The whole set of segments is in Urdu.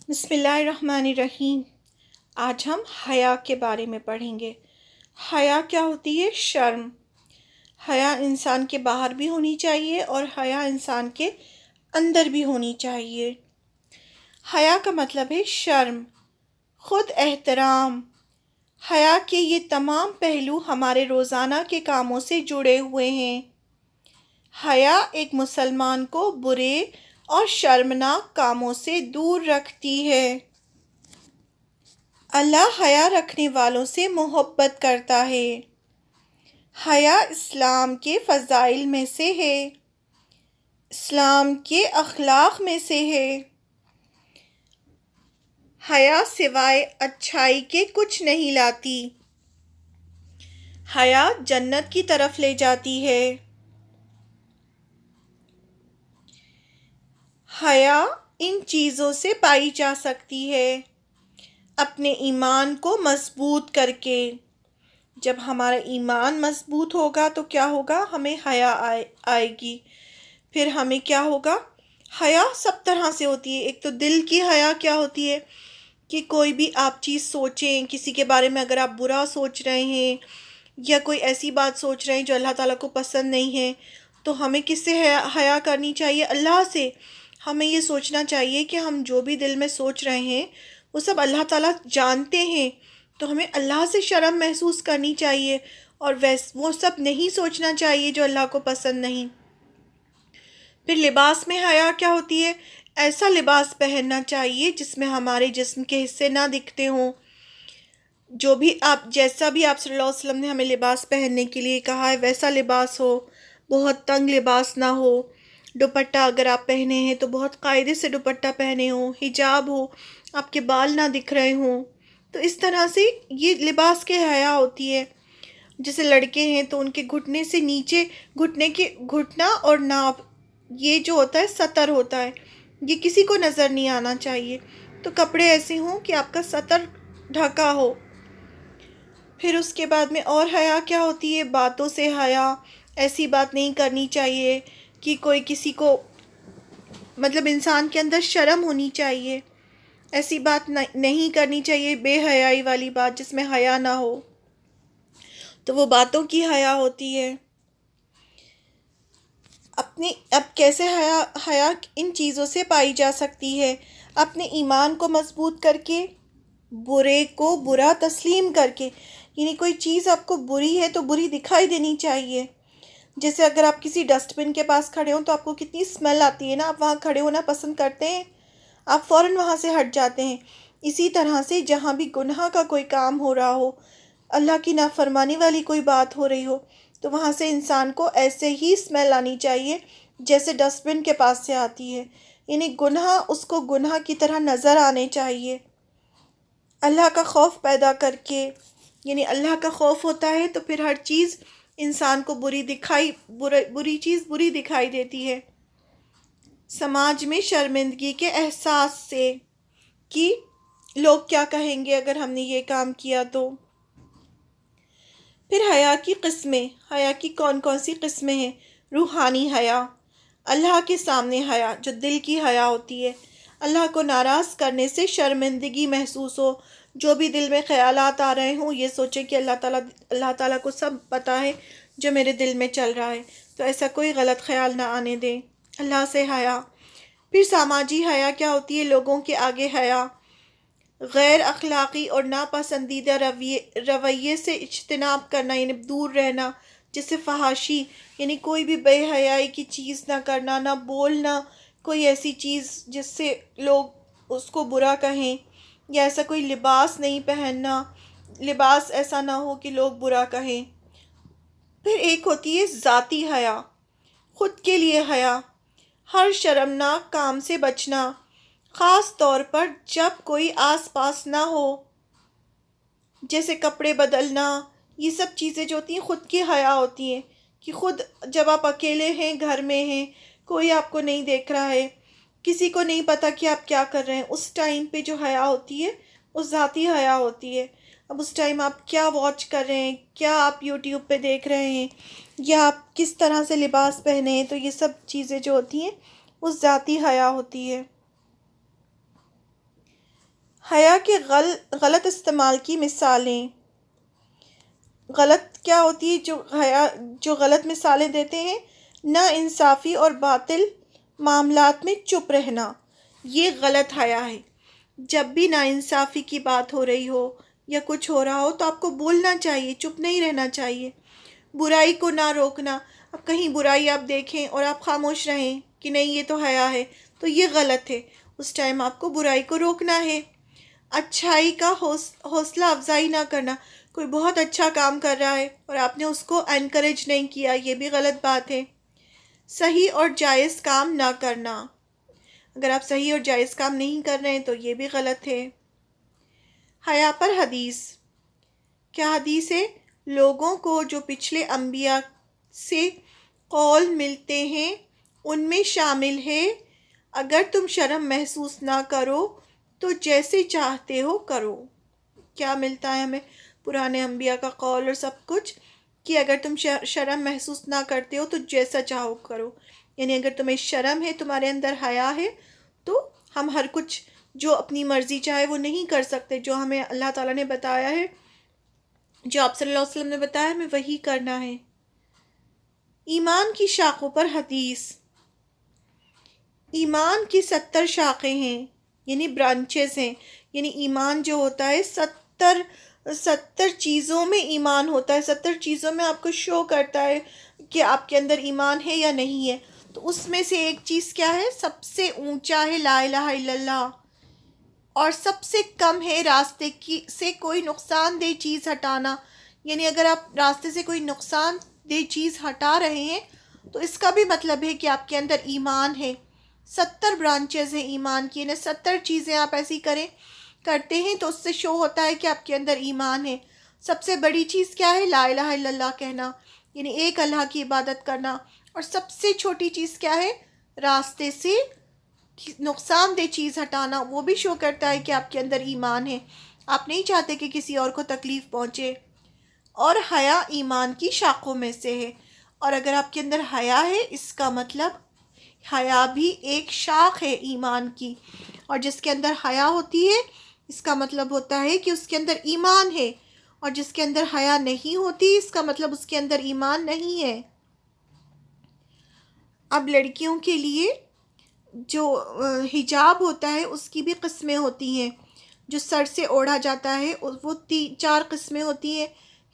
بسم اللہ الرحمن الرحیم۔ آج ہم حیا کے بارے میں پڑھیں گے۔ حیا کیا ہوتی ہے؟ شرم۔ حیا انسان کے باہر بھی ہونی چاہیے اور حیا انسان کے اندر بھی ہونی چاہیے۔ حیا کا مطلب ہے شرم، خود احترام۔ حیا کے یہ تمام پہلو ہمارے روزانہ کے کاموں سے جڑے ہوئے ہیں۔ حیا ایک مسلمان کو برے اور شرمناک کاموں سے دور رکھتی ہے۔ اللہ حیا رکھنے والوں سے محبت کرتا ہے۔ حیا اسلام کے فضائل میں سے ہے، اسلام کے اخلاق میں سے ہے۔ حیا سوائے اچھائی کے کچھ نہیں لاتی۔ حیا جنت کی طرف لے جاتی ہے۔ حیا ان چیزوں سے پائی جا سکتی ہے: اپنے ایمان کو مضبوط کر کے۔ جب ہمارا ایمان مضبوط ہوگا تو کیا ہوگا؟ ہمیں حیا آئے گی۔ پھر ہمیں کیا ہوگا؟ حیا سب طرح سے ہوتی ہے۔ ایک تو دل کی حیا کیا ہوتی ہے کہ کوئی بھی آپ چیز سوچیں، کسی کے بارے میں اگر آپ برا سوچ رہے ہیں یا کوئی ایسی بات سوچ رہے ہیں جو اللہ تعالیٰ کو پسند نہیں ہے، تو ہمیں کس سے حیا کرنی چاہیے؟ اللہ سے۔ ہمیں یہ سوچنا چاہیے کہ ہم جو بھی دل میں سوچ رہے ہیں وہ سب اللہ تعالیٰ جانتے ہیں، تو ہمیں اللہ سے شرم محسوس کرنی چاہیے اور وہ سب نہیں سوچنا چاہیے جو اللہ کو پسند نہیں۔ پھر لباس میں حیا کیا ہوتی ہے؟ ایسا لباس پہننا چاہیے جس میں ہمارے جسم کے حصے نہ دکھتے ہوں۔ جیسا بھی آپ صلی اللہ علیہ وسلم نے ہمیں لباس پہننے کے لیے کہا ہے ویسا لباس ہو، بہت تنگ لباس نہ ہو۔ دوپٹہ اگر آپ پہنے ہیں تو بہت قاعدے سے دوپٹہ پہنے ہوں، حجاب ہو، آپ کے بال نہ دکھ رہے ہوں۔ تو اس طرح سے یہ لباس کے حیا ہوتی ہے۔ جیسے لڑکے ہیں تو ان کے گھٹنے سے نیچے، گھٹنا اور ناپ، یہ جو ہوتا ہے سطر ہوتا ہے، یہ کسی کو نظر نہیں آنا چاہیے۔ تو کپڑے ایسے ہوں کہ آپ کا سطر ڈھکا ہو۔ پھر اس کے بعد میں اور حیا کیا ہوتی ہے؟ باتوں سے حیا۔ ایسی بات نہیں کرنی چاہیے کہ کوئی کسی کو، مطلب انسان کے اندر شرم ہونی چاہیے۔ ایسی بات نہیں کرنی چاہیے، بے حیائی والی بات جس میں حیا نہ ہو، تو وہ باتوں کی حیا ہوتی ہے۔ اب کیسے حیا ان چیزوں سے پائی جا سکتی ہے؟ اپنے ایمان کو مضبوط کر کے، برے کو برا تسلیم کر کے، یعنی کوئی چیز آپ کو بری ہے تو بری دکھائی دینی چاہیے۔ جیسے اگر آپ کسی ڈسٹ بن کے پاس کھڑے ہوں تو آپ کو کتنی اسمیل آتی ہے نا، آپ وہاں کھڑے ہونا پسند کرتے ہیں، آپ فوراً وہاں سے ہٹ جاتے ہیں۔ اسی طرح سے جہاں بھی گناہ کا کوئی کام ہو رہا ہو، اللہ کی نافرمانی والی کوئی بات ہو رہی ہو، تو وہاں سے انسان کو ایسے ہی اسمیل آنی چاہیے جیسے ڈسٹ بن کے پاس سے آتی ہے، یعنی گناہ اس کو گناہ کی طرح نظر آنے چاہیے۔ اللہ کا خوف پیدا کر کے، یعنی اللہ کا خوف ہوتا ہے تو پھر ہر چیز انسان کو بری چیز بری دکھائی دیتی ہے۔ سماج میں شرمندگی کے احساس سے کہ لوگ کیا کہیں گے اگر ہم نے یہ کام کیا تو۔ پھر حیا کی قسمیں۔ حیا کی کون کون سی قسمیں ہیں؟ روحانی حیا، اللہ کے سامنے حیا جو دل کی حیا ہوتی ہے۔ اللہ کو ناراض کرنے سے شرمندگی محسوس ہو، جو بھی دل میں خیالات آ رہے ہوں یہ سوچے کہ اللہ تعالیٰ کو سب پتہ ہے جو میرے دل میں چل رہا ہے، تو ایسا کوئی غلط خیال نہ آنے دیں۔ اللہ سے حیا۔ پھر سماجی حیا کیا ہوتی ہے؟ لوگوں کے آگے حیا، غیر اخلاقی اور ناپسندیدہ رویے سے اجتناب کرنا، یعنی دور رہنا، جیسے فحاشی، یعنی کوئی بھی بے حیائی کی چیز نہ کرنا، نہ بولنا کوئی ایسی چیز جس سے لوگ اس کو برا کہیں، یا ایسا کوئی لباس نہیں پہننا، لباس ایسا نہ ہو کہ لوگ برا کہیں۔ پھر ایک ہوتی ہے ذاتی حیا، خود کے لیے حیا، ہر شرمناک کام سے بچنا، خاص طور پر جب کوئی آس پاس نہ ہو، جیسے کپڑے بدلنا، یہ سب چیزیں جو ہوتی ہیں خود کی حیا ہوتی ہیں، کہ خود جب آپ اکیلے ہیں، گھر میں ہیں، کوئی آپ کو نہیں دیکھ رہا ہے، کسی کو نہیں پتا کہ آپ کیا کر رہے ہیں، اس ٹائم پہ جو حیا ہوتی ہے وہ ذاتی حیا ہوتی ہے۔ اب اس ٹائم آپ کیا واچ کر رہے ہیں، کیا آپ یوٹیوب پہ دیکھ رہے ہیں، یا آپ کس طرح سے لباس پہنے ہیں، تو یہ سب چیزیں جو ہوتی ہیں وہ ذاتی حیا ہوتی ہے۔ حیا کے غلط استعمال کی مثالیں۔ غلط کیا ہوتی ہے؟ جو غلط مثالیں دیتے ہیں، نا انصافی اور باطل معاملات میں چپ رہنا، یہ غلط حیا ہے۔ جب بھی نا انصافی کی بات ہو رہی ہو یا کچھ ہو رہا ہو تو آپ کو بولنا چاہیے، چپ نہیں رہنا چاہیے۔ برائی کو نہ روکنا، اب کہیں برائی آپ دیکھیں اور آپ خاموش رہیں کہ نہیں یہ تو حیا ہے، تو یہ غلط ہے۔ اس ٹائم آپ کو برائی کو روکنا ہے۔ اچھائی کا حوصلہ افزائی نہ کرنا، کوئی بہت اچھا کام کر رہا ہے اور آپ نے اس کو انکریج نہیں کیا، یہ بھی غلط بات ہے۔ صحیح اور جائز کام نہ کرنا، اگر آپ صحیح اور جائز کام نہیں کر رہے ہیں تو یہ بھی غلط ہے۔ حیا پر حدیث، کیا حدیث ہے؟ لوگوں کو جو پچھلے انبیاء سے قول ملتے ہیں ان میں شامل ہے، اگر تم شرم محسوس نہ کرو تو جیسے چاہتے ہو کرو۔ کیا ملتا ہے ہمیں؟ پرانے انبیاء کا قول اور سب کچھ، کہ اگر تم شرم محسوس نہ کرتے ہو تو جیسا چاہو کرو، یعنی اگر تمہیں شرم ہے، تمہارے اندر حیا ہے، تو ہم ہر کچھ جو اپنی مرضی چاہے وہ نہیں کر سکتے، جو ہمیں اللہ تعالیٰ نے بتایا ہے، جو آپ صلی اللہ علیہ وسلم نے بتایا ہمیں وہی کرنا ہے۔ ایمان کی شاخوں پر حدیث، ایمان کی 70 شاخیں ہیں، یعنی برانچز ہیں، یعنی ایمان جو ہوتا ہے 70 چیزوں میں ایمان ہوتا ہے، 70 چیزوں میں آپ کو شو کرتا ہے کہ آپ کے اندر ایمان ہے یا نہیں ہے۔ تو اس میں سے ایک چیز کیا ہے؟ سب سے اونچا ہے لا الہ الا اللہ، اور سب سے کم ہے راستے سے کوئی نقصان دہ چیز ہٹانا، یعنی اگر آپ راستے سے کوئی نقصان دہ چیز ہٹا رہے ہیں تو اس کا بھی مطلب ہے کہ آپ کے اندر ایمان ہے۔ 70 برانچز ہیں ایمان کی، یعنی 70 چیزیں آپ ایسی کرتے ہیں تو اس سے شو ہوتا ہے کہ آپ کے اندر ایمان ہے۔ سب سے بڑی چیز کیا ہے؟ لا الہ الا اللہ کہنا، یعنی ایک اللہ کی عبادت کرنا۔ اور سب سے چھوٹی چیز کیا ہے؟ راستے سے نقصان دہ چیز ہٹانا، وہ بھی شو کرتا ہے کہ آپ کے اندر ایمان ہے، آپ نہیں چاہتے کہ کسی اور کو تکلیف پہنچے۔ اور حیا ایمان کی شاخوں میں سے ہے، اور اگر آپ کے اندر حیا ہے اس کا مطلب حیا بھی ایک شاخ ہے ایمان کی، اور جس کے اندر حیا ہوتی ہے اس کا مطلب ہوتا ہے کہ اس کے اندر ایمان ہے، اور جس کے اندر حیا نہیں ہوتی اس کا مطلب اس کے اندر ایمان نہیں ہے۔ اب لڑکیوں کے لیے جو حجاب ہوتا ہے اس کی بھی قسمیں ہوتی ہیں، جو سر سے اوڑھا جاتا ہے وہ 4 قسمیں ہوتی ہیں: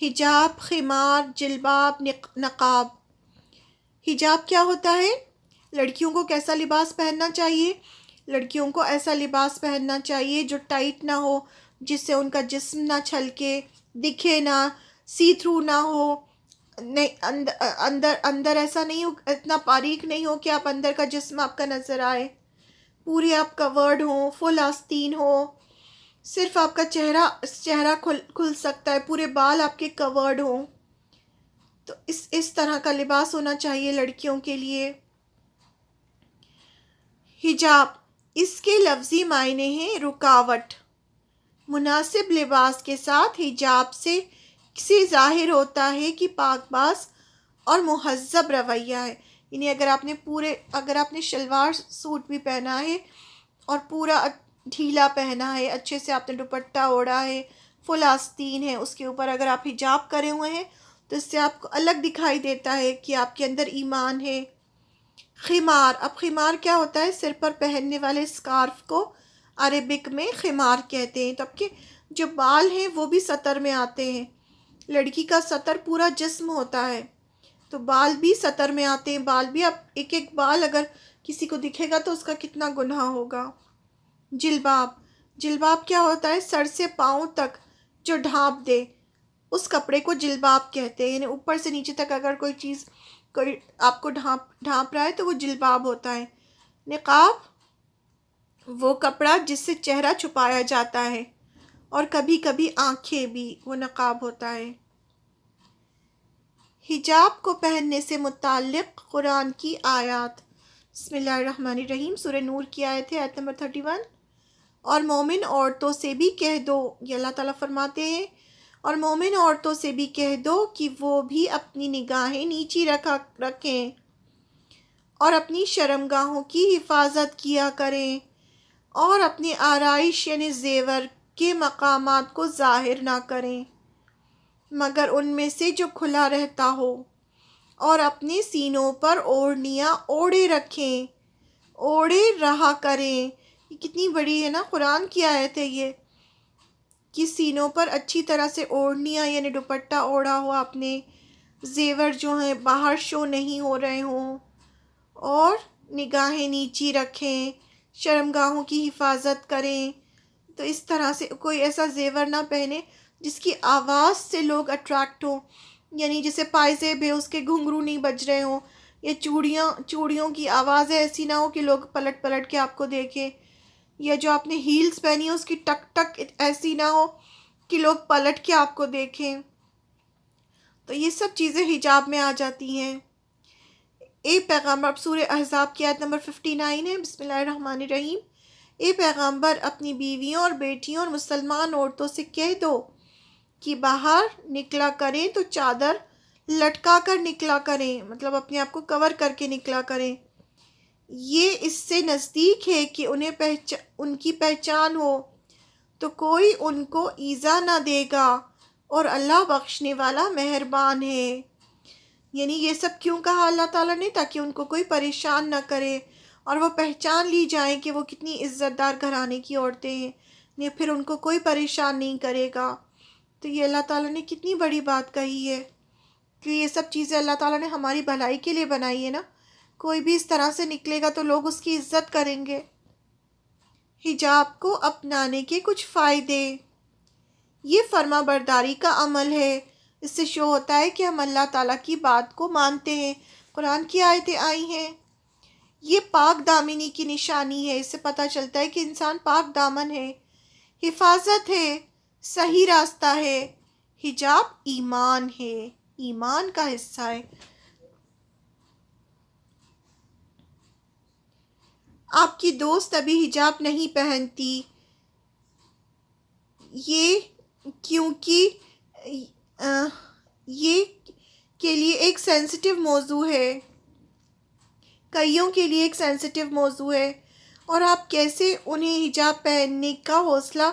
حجاب، خمار، جلباب، نقاب۔ حجاب کیا ہوتا ہے؟ لڑکیوں کو کیسا لباس پہننا چاہیے؟ لڑکیوں کو ایسا لباس پہننا چاہیے جو ٹائٹ نہ ہو، جس سے ان کا جسم نہ چھلکے، دکھے نہ، سی تھرو نہ ہو، نہیں اندر ایسا نہیں ہو، اتنا باریک نہیں ہو کہ آپ اندر کا جسم آپ کا نظر آئے، پورے آپ کورڈ ہوں، فل آستین ہو، صرف آپ کا چہرہ کھل سکتا ہے، پورے بال آپ کے کورڈ ہوں، تو اس طرح کا لباس ہونا چاہیے لڑکیوں کے لیے۔ حجاب، اس کے لفظی معنی ہیں رکاوٹ۔ مناسب لباس کے ساتھ حجاب سے ظاہر ہوتا ہے کہ پاک باز اور مہذب رویہ ہے، یعنی اگر آپ نے شلوار سوٹ بھی پہنا ہے اور پورا ڈھیلا پہنا ہے، اچھے سے آپ نے دوپٹہ اوڑھا ہے، فل آستین ہے، اس کے اوپر اگر آپ حجاب کرے ہوئے ہیں تو اس سے آپ کو الگ دکھائی دیتا ہے کہ آپ کے اندر ایمان ہے۔ خمار، اب خمار کیا ہوتا ہے؟ سر پر پہننے والے اسکارف کو عربک میں خمار کہتے ہیں۔ تو اب کے جو بال ہیں وہ بھی سطر میں آتے ہیں، لڑکی کا سطر پورا جسم ہوتا ہے تو بال بھی سطر میں آتے ہیں، بال بھی اب ایک بال اگر کسی کو دکھے گا تو اس کا کتنا گناہ ہوگا۔ جلباب، جلباب کیا ہوتا ہے؟ سر سے پاؤں تک جو ڈھانپ دے اس کپڑے کو جلباب کہتے ہیں، یعنی اوپر سے نیچے تک اگر کوئی چیز آپ کو ڈھانپ رہا ہے تو وہ جلباب ہوتا ہے۔ نقاب، وہ کپڑا جس سے چہرہ چھپایا جاتا ہے اور کبھی کبھی آنکھیں بھی، وہ نقاب ہوتا ہے۔ حجاب کو پہننے سے متعلق قرآن کی آیات، بسم اللہ الرحمن الرحیم، سورہ نور کی آیت ہے، آیت نمبر 31۔ اور مومن عورتوں سے بھی کہہ دو، یہ اللہ تعالیٰ فرماتے ہیں، اور مومن عورتوں سے بھی کہہ دو کہ وہ بھی اپنی نگاہیں نیچی رکھیں اور اپنی شرمگاہوں کی حفاظت کیا کریں، اور اپنی آرائش یعنی زیور کے مقامات کو ظاہر نہ کریں مگر ان میں سے جو کھلا رہتا ہو، اور اپنے سینوں پر اوڑھنیاں اوڑھے رکھیں، اوڑھے رہا کریں۔ یہ کتنی بڑی ہے نا قرآن کی آیت ہے یہ، کہ سینوں پر اچھی طرح سے اوڑھنیاں یعنی دوپٹہ اوڑھا ہوا، اپنے زیور جو ہیں باہر شو نہیں ہو رہے ہوں، اور نگاہیں نیچی رکھیں، شرمگاہوں کی حفاظت کریں۔ تو اس طرح سے کوئی ایسا زیور نہ پہنے جس کی آواز سے لوگ اٹریکٹ ہوں، یعنی جیسے پائزیب ہے اس کے گھنگرو نہیں بج رہے ہوں، یا چوڑیوں کی آواز ایسی نہ ہو کہ لوگ پلٹ پلٹ کے آپ کو دیکھیں، یا جو آپ نے ہیلز پہنی ہے اس کی ٹک ٹک ایسی نہ ہو کہ لوگ پلٹ کے آپ کو دیکھیں۔ تو یہ سب چیزیں حجاب میں آ جاتی ہیں۔ اے پیغمبر، سورہ احزاب کی آیت نمبر 59 ہے، بسم اللہ الرحمن الرحیم۔ اے پیغمبر، اپنی بیویوں اور بیٹیوں اور مسلمان عورتوں سے کہہ دو کہ باہر نکلا کریں تو چادر لٹکا کر نکلا کریں، مطلب اپنے آپ کو کور کر کے نکلا کریں۔ یہ اس سے نزدیک ہے کہ ان کی پہچان ہو تو کوئی ان کو ایذا نہ دے گا، اور اللہ بخشنے والا مہربان ہے۔ یعنی یہ سب کیوں کہا اللہ تعالیٰ نے؟ تاکہ ان کو کوئی پریشان نہ کرے اور وہ پہچان لی جائیں کہ وہ کتنی عزت دار گھرانے کی عورتیں ہیں، نہیں پھر ان کو کوئی پریشان نہیں کرے گا۔ تو یہ اللہ تعالیٰ نے کتنی بڑی بات کہی ہے کہ یہ سب چیزیں اللہ تعالیٰ نے ہماری بھلائی کے لیے بنائی ہے نا۔ کوئی بھی اس طرح سے نکلے گا تو لوگ اس کی عزت کریں گے۔ حجاب کو اپنانے کے کچھ فائدے۔ یہ فرما برداری کا عمل ہے، اس سے شو ہوتا ہے کہ ہم اللہ تعالیٰ کی بات کو مانتے ہیں، قرآن کی آیتیں آئی ہیں۔ یہ پاک دامنی کی نشانی ہے، اس سے پتہ چلتا ہے کہ انسان پاک دامن ہے۔ حفاظت ہے، صحیح راستہ ہے۔ حجاب ایمان ہے، ایمان کا حصہ ہے۔ آپ کی دوست ابھی حجاب نہیں پہنتی، یہ کیونکہ یہ کے لیے ایک سینسٹیو موضوع ہے، کئیوں کے لیے ایک سینسٹیو موضوع ہے، اور آپ کیسے انہیں حجاب پہننے کا حوصلہ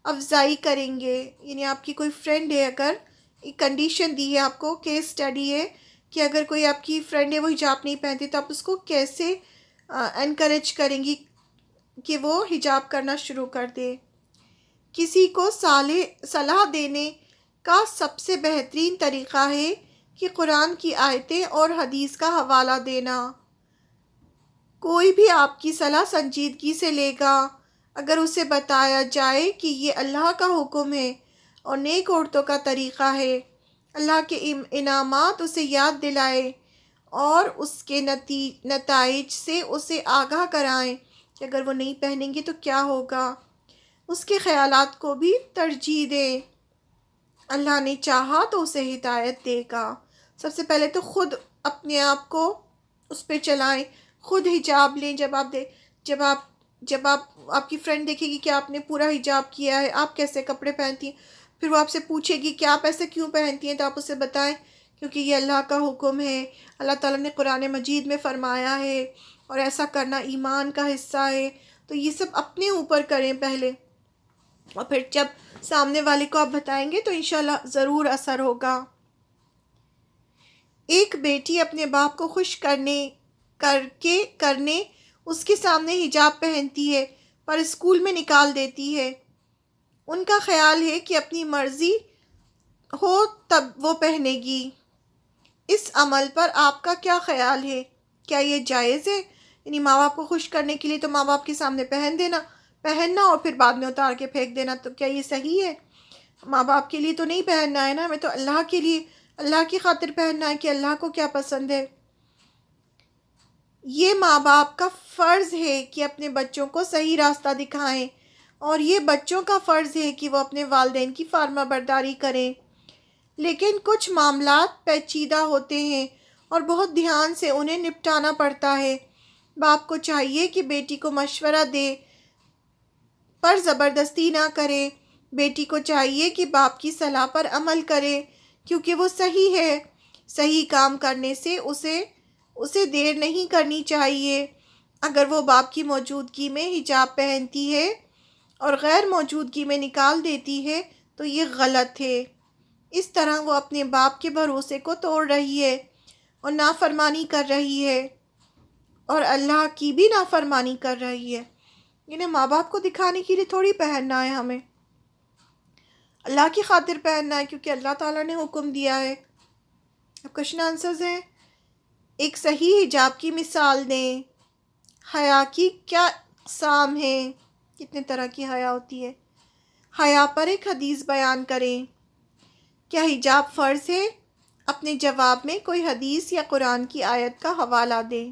افزائی کریں گے؟ یعنی آپ کی کوئی فرینڈ ہے، اگر ایک کنڈیشن دی ہے آپ کو، کیس اسٹڈی ہے کہ اگر کوئی آپ کی فرینڈ ہے وہ حجاب نہیں پہنتی تو آپ اس کو کیسے انکریج کریں گی کہ وہ حجاب کرنا شروع کر دے؟ کسی کو صلاح دینے کا سب سے بہترین طریقہ ہے کہ قرآن کی آیتیں اور حدیث کا حوالہ دینا۔ کوئی بھی آپ کی صلاح سنجیدگی سے لے گا اگر اسے بتایا جائے کہ یہ اللہ کا حکم ہے اور نیک عورتوں کا طریقہ ہے، اللہ کے انعامات اسے یاد دلائے اور اس کے نتائج سے اسے آگاہ کرائیں کہ اگر وہ نہیں پہنیں گے تو کیا ہوگا، اس کے خیالات کو بھی ترجیح دیں۔ اللہ نے چاہا تو اسے ہدایت دے گا۔ سب سے پہلے تو خود اپنے آپ کو اس پہ چلائیں، خود حجاب لیں۔ جب آپ کی فرینڈ دیکھے گی کہ آپ نے پورا حجاب کیا ہے، آپ کیسے کپڑے پہنتی ہیں، پھر وہ آپ سے پوچھے گی کہ آپ ایسے کیوں پہنتی ہیں، تو آپ اسے بتائیں کیونکہ یہ اللہ کا حکم ہے، اللہ تعالیٰ نے قرآن مجید میں فرمایا ہے اور ایسا کرنا ایمان کا حصہ ہے۔ تو یہ سب اپنے اوپر کریں پہلے، اور پھر جب سامنے والے کو آپ بتائیں گے تو انشاءاللہ ضرور اثر ہوگا۔ ایک بیٹی اپنے باپ کو خوش کرنے اس کے سامنے حجاب پہنتی ہے پر اسکول میں نکال دیتی ہے۔ ان کا خیال ہے کہ اپنی مرضی ہو تب وہ پہنے گی۔ اس عمل پر آپ کا کیا خیال ہے؟ کیا یہ جائز ہے؟ یعنی ماں باپ کو خوش کرنے کے لیے تو ماں باپ کے سامنے پہننا اور پھر بعد میں اتار کے پھینک دینا، تو کیا یہ صحیح ہے؟ ماں باپ کے لیے تو نہیں پہننا ہے نا، ہمیں تو اللہ کے لیے، اللہ کی خاطر پہننا ہے کہ اللہ کو کیا پسند ہے۔ یہ ماں باپ کا فرض ہے کہ اپنے بچوں کو صحیح راستہ دکھائیں، اور یہ بچوں کا فرض ہے کہ وہ اپنے والدین کی فرما برداری کریں۔ لیکن کچھ معاملات پیچیدہ ہوتے ہیں اور بہت دھیان سے انہیں نپٹانا پڑتا ہے۔ باپ کو چاہیے کہ بیٹی کو مشورہ دے پر زبردستی نہ کرے۔ بیٹی کو چاہیے کہ باپ کی صلاح پر عمل کرے کیونکہ وہ صحیح ہے۔ صحیح کام کرنے سے اسے دیر نہیں کرنی چاہیے۔ اگر وہ باپ کی موجودگی میں حجاب پہنتی ہے اور غیر موجودگی میں نکال دیتی ہے تو یہ غلط ہے۔ اس طرح وہ اپنے باپ کے بھروسے کو توڑ رہی ہے اور نافرمانی کر رہی ہے، اور اللہ کی بھی نافرمانی کر رہی ہے۔ انہیں ماں باپ کو دکھانے کے لیے تھوڑی پہننا ہے، ہمیں اللہ کی خاطر پہننا ہے، کیونکہ اللہ تعالیٰ نے حکم دیا ہے۔ اب کوشچن آنسرز ہیں۔ ایک صحیح حجاب کی مثال دیں۔ حیا کی کیا اقسام ہیں؟ کتنے طرح کی حیا ہوتی ہے؟ حیا پر ایک حدیث بیان کریں۔ کیا حجاب فرض ہے؟ اپنے جواب میں کوئی حدیث یا قرآن کی آیت کا حوالہ دیں۔